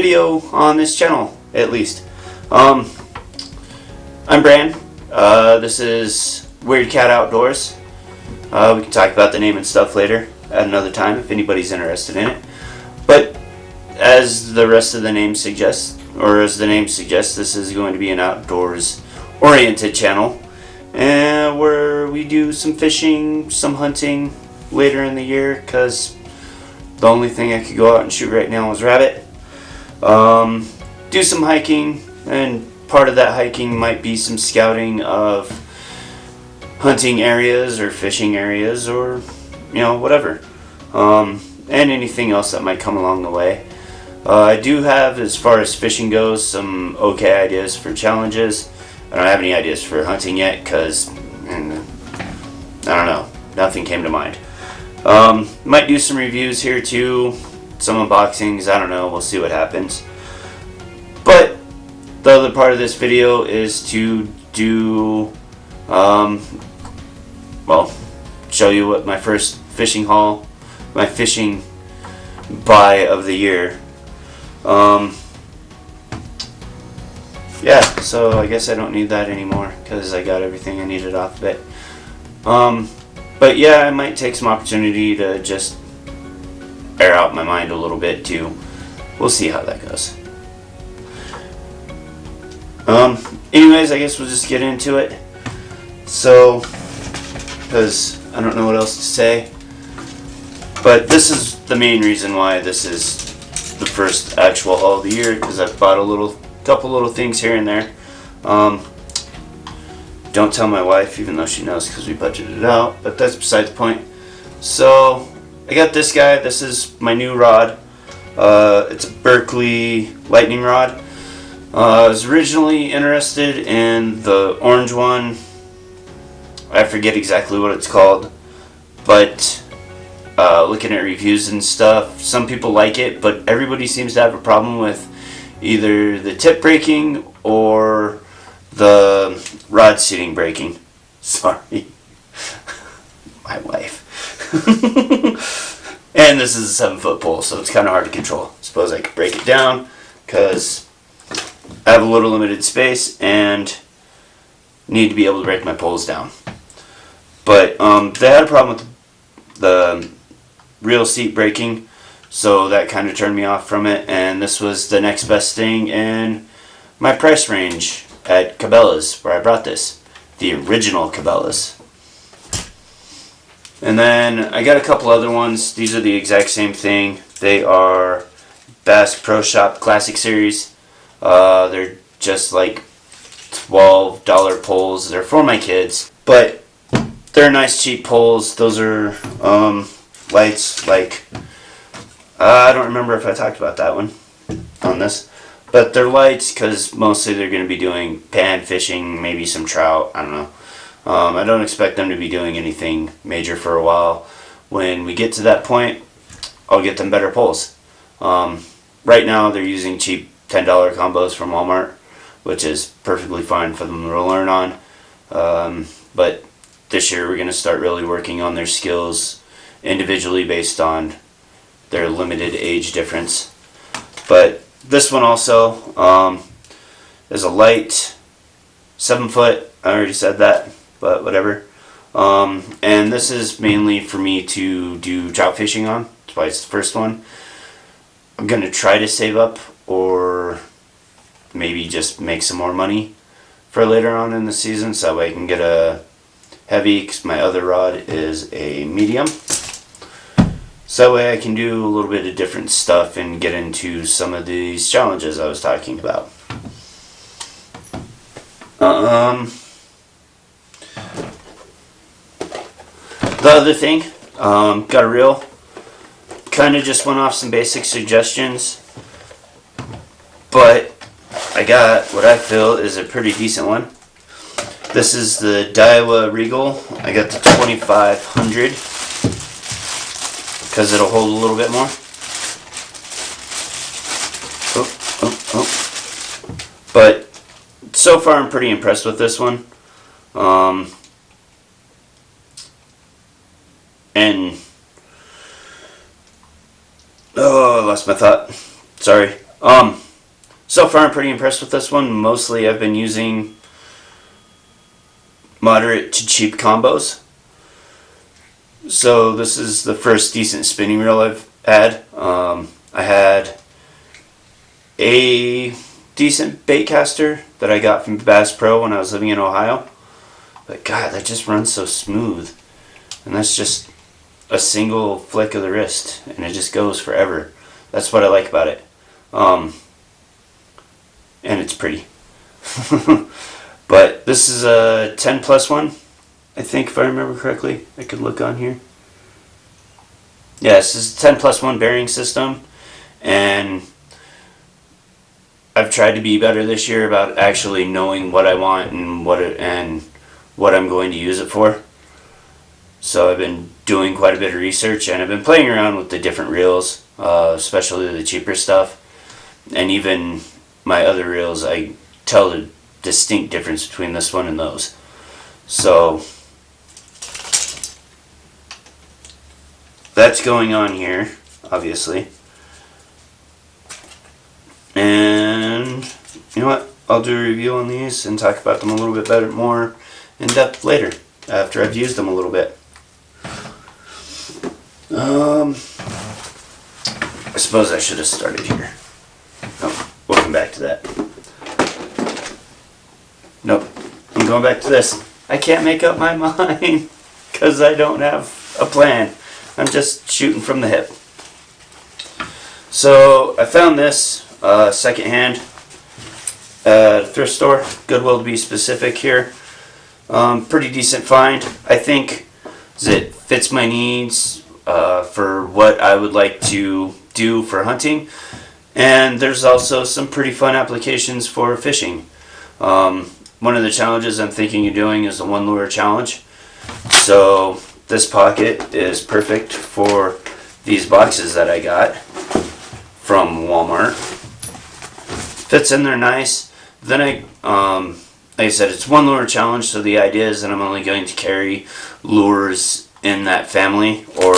video on this channel, at least. I'm Bran. This is Weird Cat Outdoors. We can talk about the name and stuff later at another time if anybody's interested in it. But as the rest of the name suggests, this is going to be an outdoors-oriented channel, and where we do some fishing, some hunting later in the year, because the only thing I could go out and shoot right now is rabbit. Do some hiking, and part of that hiking might be some scouting of hunting areas or fishing areas, or whatever, and anything else that might come along the way. I do have, as far as fishing goes, some okay ideas for challenges. I don't have any ideas for hunting yet because I don't know, nothing came to mind. Might do some reviews here too, some unboxings, I don't know, we'll see what happens. But the other part of this video is to do, show you what my first fishing haul, my fishing buy of the year. Yeah, so I guess I don't need that anymore because I got everything I needed off of it. But yeah, I might take some opportunity to just air out my mind a little bit too. We'll see how that goes. Anyways, I guess we'll just get into it. So, because I don't know what else to say. But this is the main reason why this is the first actual haul of the year, because I've bought a couple little things here and there. Don't tell my wife, even though she knows because we budgeted it out, but that's beside the point. So I got this guy. This is my new rod. It's a Berkeley lightning rod. I was originally interested in the orange one. I forget exactly what it's called, but looking at reviews and stuff, some people like it, but everybody seems to have a problem with either the tip breaking or the rod seating breaking. Sorry. My wife. And this is a 7-foot pole, so it's kind of hard to control. Suppose I could break it down, because I have a little limited space and need to be able to break my poles down. But they had a problem with the real seat breaking, so that kind of turned me off from it, and this was the next best thing in my price range at Cabela's, where I brought this, the original Cabela's. And then I got a couple other ones. These are the exact same thing. They are Bass Pro Shop Classic Series. They're just like $12 poles. They're for my kids, but they're nice cheap poles. Those are lights, like I don't remember if I talked about that one on this, but they're lights because mostly they're going to be doing pan fishing, maybe some trout, I don't know. I don't expect them to be doing anything major for a while. When we get to that point, I'll get them better poles. Right now they're using cheap $10 combos from Walmart, which is perfectly fine for them to learn on. But this year we're going to start really working on their skills individually based on their limited age difference. But this one also is a light 7-foot. I already said that, but whatever. And this is mainly for me to do trout fishing on. That's why it's the first one. I'm going to try to save up, or maybe just make some more money for later on in the season, so that way I can get a heavy, because my other rod is a medium. So that way I can do a little bit of different stuff and get into some of these challenges I was talking about. The other thing, got a reel. Kind of just went off some basic suggestions, but I got what I feel is a pretty decent one. This is the Daiwa Regal. I got the 2500 because it'll hold a little bit more. But so far I'm pretty impressed with this one. And oh, I lost my thought. Sorry. So far I'm pretty impressed with this one. Mostly I've been using moderate to cheap combos. So this is the first decent spinning reel I've had. I had a decent bait caster that I got from Bass Pro when I was living in Ohio. But God, that just runs so smooth. And that's just a single flick of the wrist and it just goes forever. That's what I like about it. And it's pretty. But this is a 10 plus one, I think, if I remember correctly. I could look on here. Yes, this is a 10 plus 1 bearing system, and I've tried to be better this year about actually knowing what I want and what I'm going to use it for. So I've been doing quite a bit of research, and I've been playing around with the different reels, especially the cheaper stuff, and even my other reels. I tell the distinct difference between this one and those. So that's going on here, obviously. And you know what? I'll do a review on these and talk about them a little bit better, more in depth later, after I've used them a little bit. I suppose I should have started here. Oh, we'll come back to that. Nope, I'm going back to this. I can't make up my mind because I don't have a plan. I'm just shooting from the hip. So I found this secondhand thrift store, Goodwill to be specific here. Pretty decent find, I think. It fits my needs for what I would like to do for hunting, and there's also some pretty fun applications for fishing. One of the challenges I'm thinking of doing is a one lure challenge. So this pocket is perfect for these boxes that I got from Walmart. Fits in there nice. Then like I said, it's one lure challenge, so the idea is that I'm only going to carry lures in that family or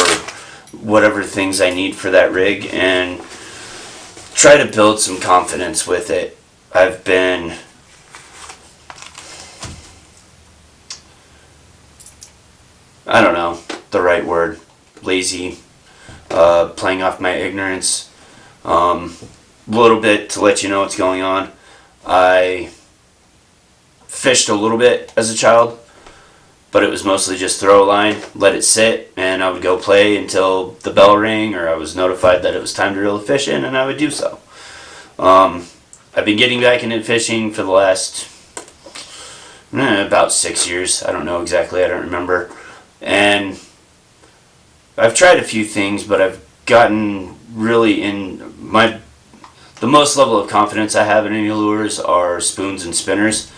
whatever things I need for that rig and try to build some confidence with it. I've been I don't know the right word, lazy, playing off my ignorance. A little bit to let you know what's going on. I fished a little bit as a child, but it was mostly just throw a line, let it sit, and I would go play until the bell rang or I was notified that it was time to reel the fish in, and I would do so. I've been getting back into fishing for the last about 6 years. I don't know exactly, I don't remember. And I've tried a few things, but I've gotten really in the most level of confidence I have in any lures are spoons and spinners.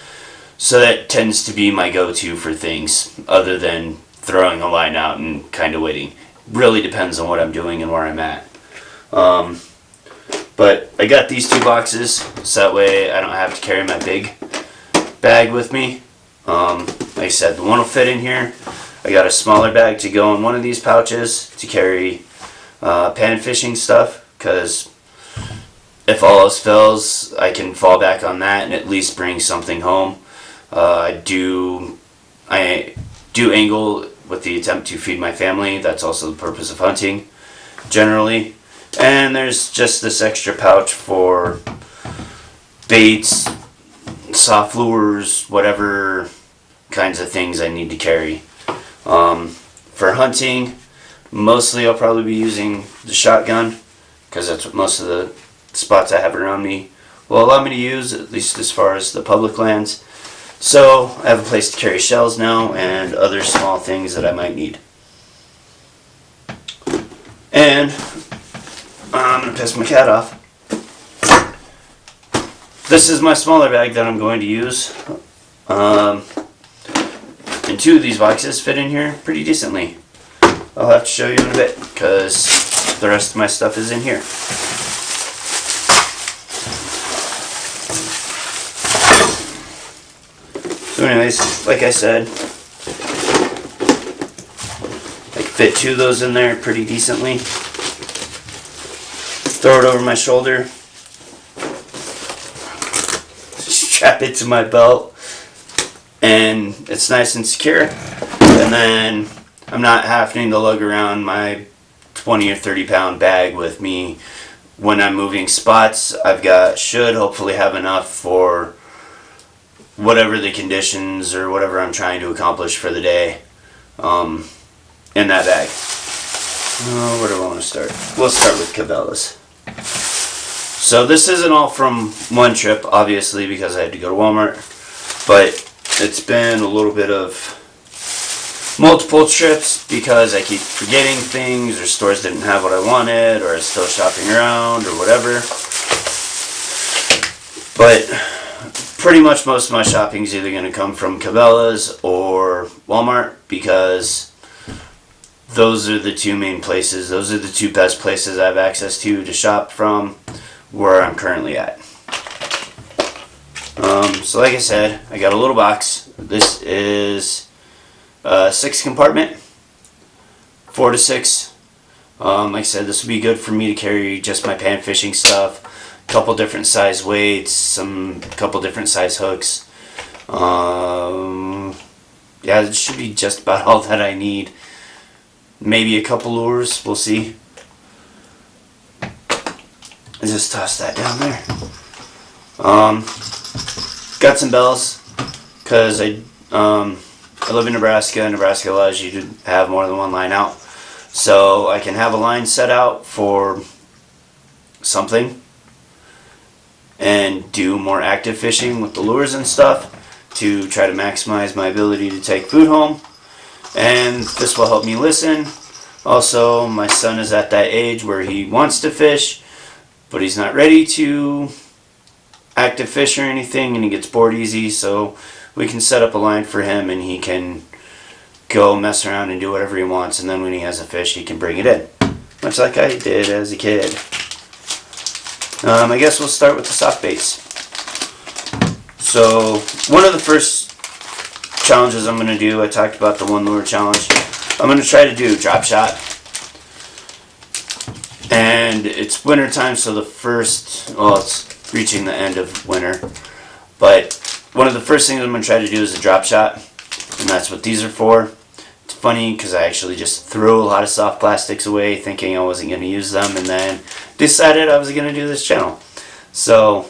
So that tends to be my go-to for things other than throwing a line out and kind of waiting. Really depends on what I'm doing and where I'm at. But I got these two boxes so that way I don't have to carry my big bag with me. Like I said, the one will fit in here. I got a smaller bag to go in one of these pouches to carry pan fishing stuff, because if all else fails, I can fall back on that and at least bring something home. I do angle with the attempt to feed my family. That's also the purpose of hunting, generally. And there's just this extra pouch for baits, soft lures, whatever kinds of things I need to carry. For hunting, mostly I'll probably be using the shotgun, because that's what most of the spots I have around me will allow me to use, at least as far as the public lands. So I have a place to carry shells now and other small things that I might need. And I'm going to piss my cat off. This is my smaller bag that I'm going to use. And two of these boxes fit in here pretty decently. I'll have to show you in a bit because the rest of my stuff is in here. So anyways, like I said, I can fit two of those in there pretty decently. Throw it over my shoulder, strap it to my belt, and it's nice and secure. And then I'm not having to lug around my 20 or 30 pound bag with me when I'm moving spots. Should hopefully have enough for whatever the conditions or whatever I'm trying to accomplish for the day in that bag. Where do I want to start? We'll start with Cabela's. So this isn't all from one trip, obviously, because I had to go to Walmart, but it's been a little bit of multiple trips because I keep forgetting things, or stores didn't have what I wanted, or I was still shopping around, or whatever. But pretty much most of my shopping is either going to come from Cabela's or Walmart, because those are the two main places. Those are the two best places I have access to shop from where I'm currently at. So like I said, I got a little box. This is 6 compartment, 4 to 6. Like I said, this would be good for me to carry just my pan fishing stuff, a couple different size weights, couple different size hooks. Yeah, it should be just about all that I need. Maybe a couple lures, we'll see. I just toss that down there. Got some bells, because I live in Nebraska. Nebraska allows you to have more than one line out. So I can have a line set out for something and do more active fishing with the lures and stuff to try to maximize my ability to take food home. And this will help me listen. Also, my son is at that age where he wants to fish, but he's not ready to active fish or anything, and he gets bored easy, so we can set up a line for him and he can go mess around and do whatever he wants, and then when he has a fish he can bring it in, much like I did as a kid. I guess we'll start with the soft baits. So one of the first challenges I'm going to do, I talked about the one lure challenge, I'm going to try to do drop shot. And it's winter time, so it's reaching the end of winter, but one of the first things I'm going to try to do is a drop shot, and that's what these are for. It's funny because I actually just threw a lot of soft plastics away thinking I wasn't going to use them, and then decided I was going to do this channel. So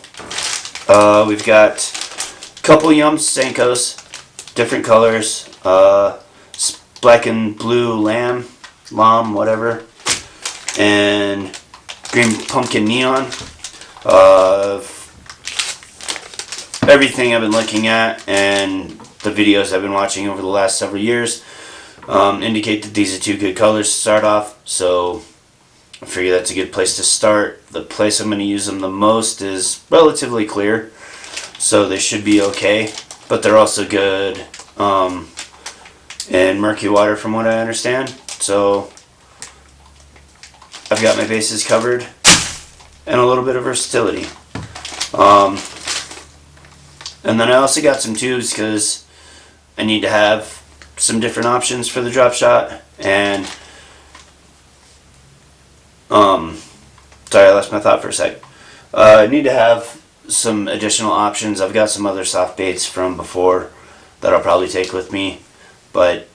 we've got a couple Yum Senkos, different colors, black and blue lamb, whatever, and green pumpkin neon. Everything I've been looking at and the videos I've been watching over the last several years indicate that these are two good colors to start off, so I figure that's a good place to start. The place I'm going to use them the most is relatively clear, so they should be okay, but they're also good in murky water from what I understand, so I've got my bases covered and a little bit of versatility. And then I also got some tubes because I need to have some different options for the drop shot, and sorry, I lost my thought for a sec. I need to have some additional options. I've got some other soft baits from before that I'll probably take with me, but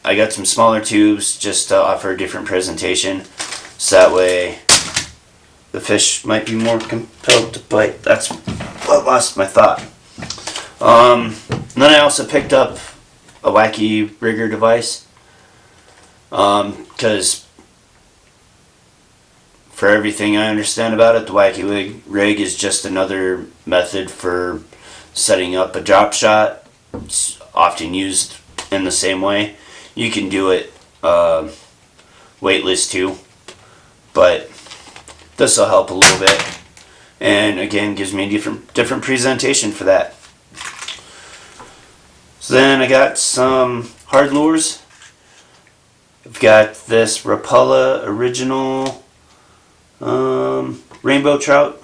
I got some smaller tubes just to offer a different presentation, so that way the fish might be more compelled to bite. That's what lost my thought. And then I also picked up a wacky rigger device, because for everything I understand about it, the wacky rig is just another method for setting up a drop shot. It's often used in the same way. You can do it weightless too, but this will help a little bit, and again gives me a different presentation for that. So then I got some hard lures. I've got this Rapala original rainbow trout.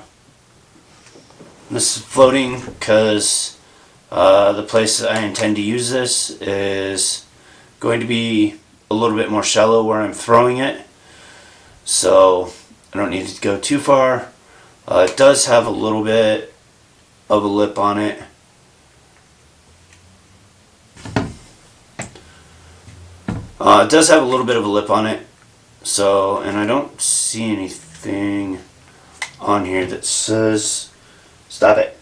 This is floating because the place I intend to use this is going to be a little bit more shallow where I'm throwing it, so I don't need to go too far. It does have a little bit of a lip on it. It does have a little bit of a lip on it. So, and I don't see anything on here that says, stop it,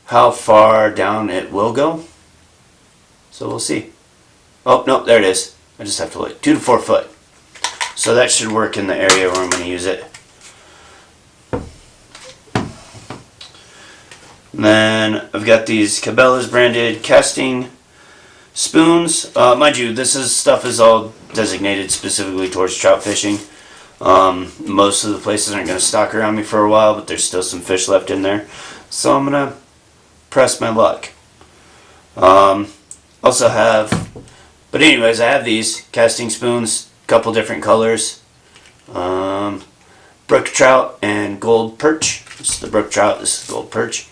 how far down it will go. So we'll see. Oh, no, there it is. I just have to look. 2 to 4 foot. So that should work in the area where I'm going to use it. And then I've got these Cabela's branded casting spoons. Mind you, stuff is all designated specifically towards trout fishing. Most of the places aren't going to stock around me for a while, but there's still some fish left in there. So I'm going to press my luck. Also have, but anyways, I have these casting spoons, a couple different colors. Brook trout and gold perch. This is the brook trout, this is gold perch.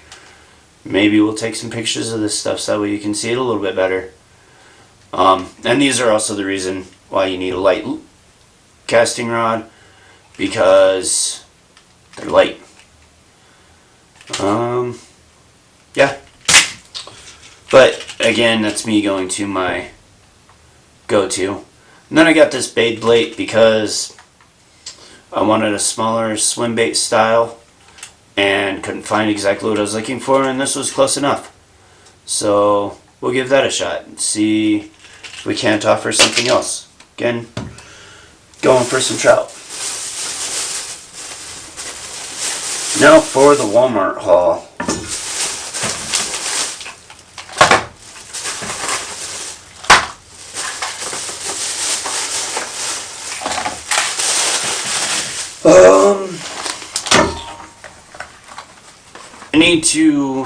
Maybe we'll take some pictures of this stuff so that way you can see it a little bit better. And these are also the reason why you need a light casting rod, because they're light. Yeah. But again, that's me going to my go-to. And then I got this bait blade because I wanted a smaller swim bait style and couldn't find exactly what I was looking for, and this was close enough. So we'll give that a shot and see if we can't offer something else. Again, going for some trout. Now for the Walmart haul.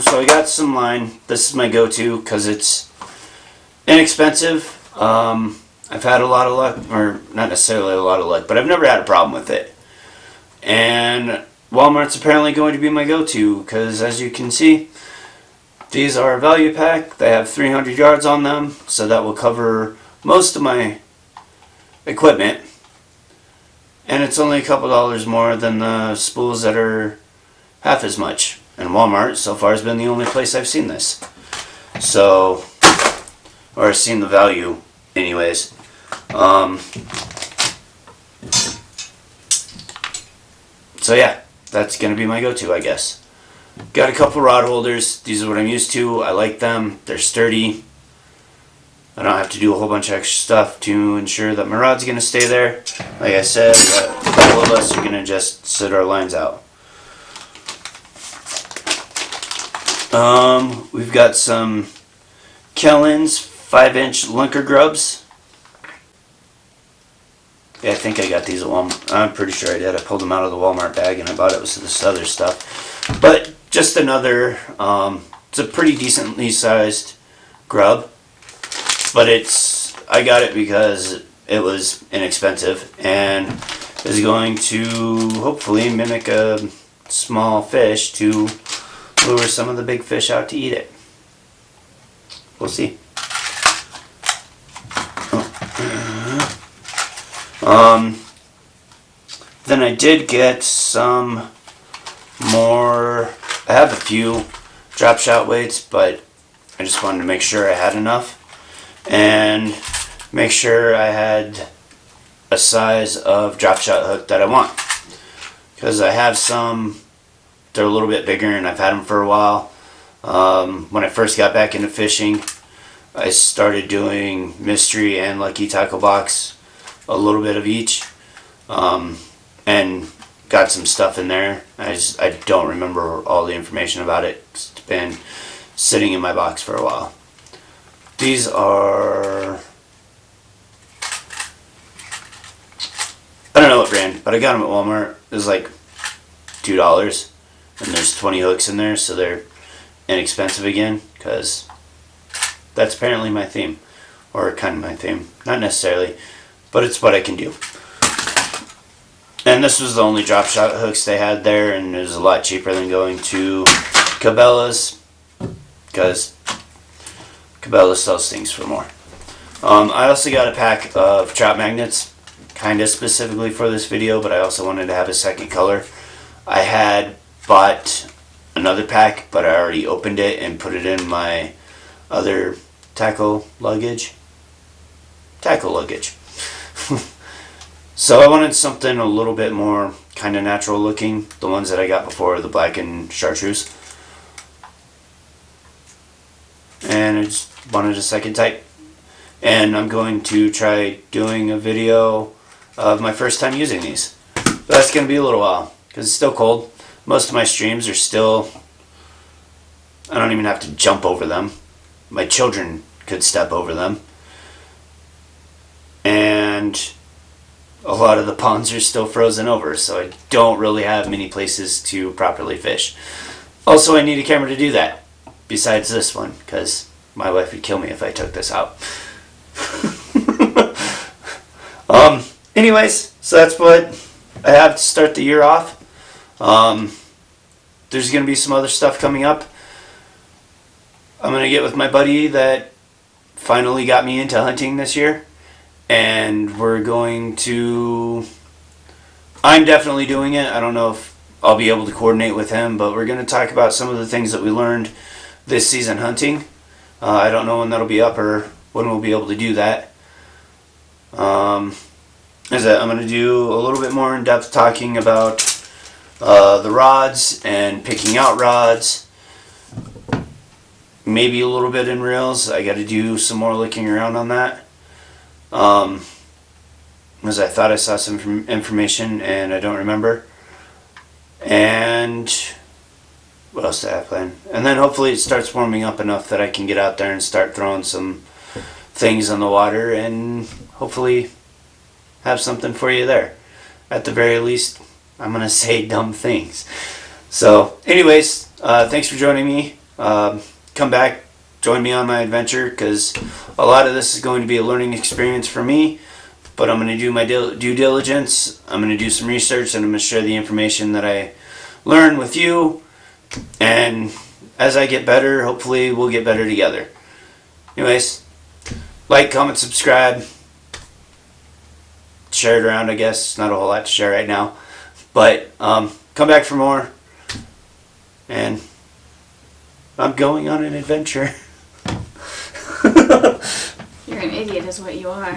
So I got some line. This is my go-to because it's inexpensive. I've had a lot of luck, or not necessarily a lot of luck, but I've never had a problem with it. And Walmart's apparently going to be my go-to because, as you can see, these are a value pack. They have 300 yards on them, so that will cover most of my equipment. And it's only a couple dollars more than the spools that are half as much. And Walmart so far has been the only place I've seen this. So, or seen the value anyways. So yeah, that's going to be my go-to, I guess. Got a couple rod holders. These are what I'm used to. I like them. They're sturdy. I don't have to do a whole bunch of extra stuff to ensure that my rod's going to stay there. Like I said, a couple of us are going to just sit our lines out. We've got some Kellen's 5-inch lunker grubs. Yeah, I think I got these at Walmart. I'm pretty sure I did. I pulled them out of the Walmart bag and I bought it with this other stuff. But just another, it's a pretty decently sized grub. But I got it because it was inexpensive and is going to hopefully mimic a small fish to lure some of the big fish out to eat it. We'll see. Then I did get some more. I have a few drop shot weights, but I just wanted to make sure I had enough and make sure I had a size of drop shot hook that I want, because I have some. They're a little bit bigger and I've had them for a while. When I first got back into fishing, I started doing Mystery and Lucky Tackle Box, a little bit of each, and got some stuff in there. I don't remember all the information about it. It's been sitting in my box for a while. These are, I don't know what brand, but I got them at Walmart. It was like $2. And there's 20 hooks in there, so they're inexpensive again, because that's apparently my theme, or kind of my theme. Not necessarily, but it's what I can do. And this was the only drop shot hooks they had there, and it was a lot cheaper than going to Cabela's, because Cabela's sells things for more. I also got a pack of trout magnets, kind of specifically for this video, but I also wanted to have a second color. I had bought another pack, but I already opened it and put it in my other tackle luggage. So I wanted something a little bit more kind of natural looking. The ones that I got before are the black and chartreuse. And I just wanted a second type. And I'm going to try doing a video of my first time using these. But that's going to be a little while because it's still cold. Most of my streams are still, I don't even have to jump over them. My children could step over them. And a lot of the ponds are still frozen over, so I don't really have many places to properly fish. Also, I need a camera to do that, besides this one, because my wife would kill me if I took this out. Anyways, so that's what I have to start the year off. There's going to be some other stuff coming up. I'm going to get with my buddy that finally got me into hunting this year. And we're going to... I'm definitely doing it. I don't know if I'll be able to coordinate with him, but we're going to talk about some of the things that we learned this season hunting. I don't know when that'll be up or when we'll be able to do that. I'm going to do a little bit more in-depth talking about the rods and picking out rods. Maybe a little bit in reels. I got to do some more looking around on that. As I thought I saw some information and I don't remember. And what else did I have planned? And then hopefully it starts warming up enough that I can get out there and start throwing some things on the water and hopefully have something for you there. At the very least, I'm going to say dumb things. So anyways, thanks for joining me. Come back, join me on my adventure, because a lot of this is going to be a learning experience for me, but I'm going to do my due diligence. I'm going to do some research, and I'm going to share the information that I learn with you, and as I get better, hopefully we'll get better together. Anyways, like, comment, subscribe, share it around. I guess not a whole lot to share right now, but come back for more, and I'm going on an adventure. You're an idiot is what you are.